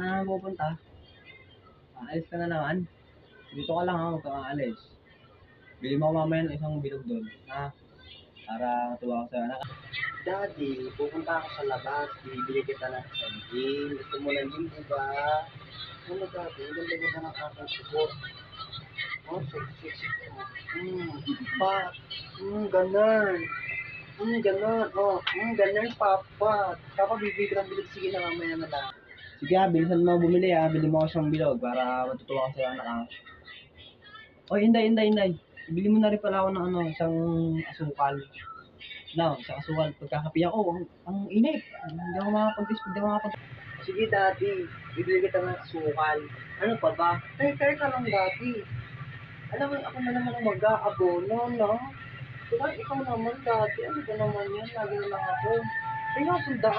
na pupunta? Aalis ka na naman? Dito ka lang ha, huwag kang aalis. Bili mo ako mamaya ng isang bilog doon, ha? Para matuwa ko sa'yo, anak. Daddy, pupunta ako sa labas. Bibili kita ng isang gin. Gusto mo ng gin, diba? Ano, Daddy? Ang ganda ng kakasugot. Oh, sexy ko. Pa. Ganun. Ganun. Oh, ganun, Papa. Papa, bibili ka ng bilog. Sige na, mamaya na lang. Sige ha, bilisan mo bumili ha. Bili mo ako isang bilog para matutuwa ko sa'yo, anak ha. Oy, Inday. Bili mo na rin pala ako ng isang asukal. Isang asukal. Pagkakapi ako, ang init. Hindi ako makapag. Sige, Daddy. Bibili kita ng asukal. Ano pa ba? Teka lang, Daddy. Alam mo, ako na naman ang mag-aabono, no? Diba, ikaw naman, Daddy. Ano ba naman yan? Lagi na lang ako. Kaya, sundaan.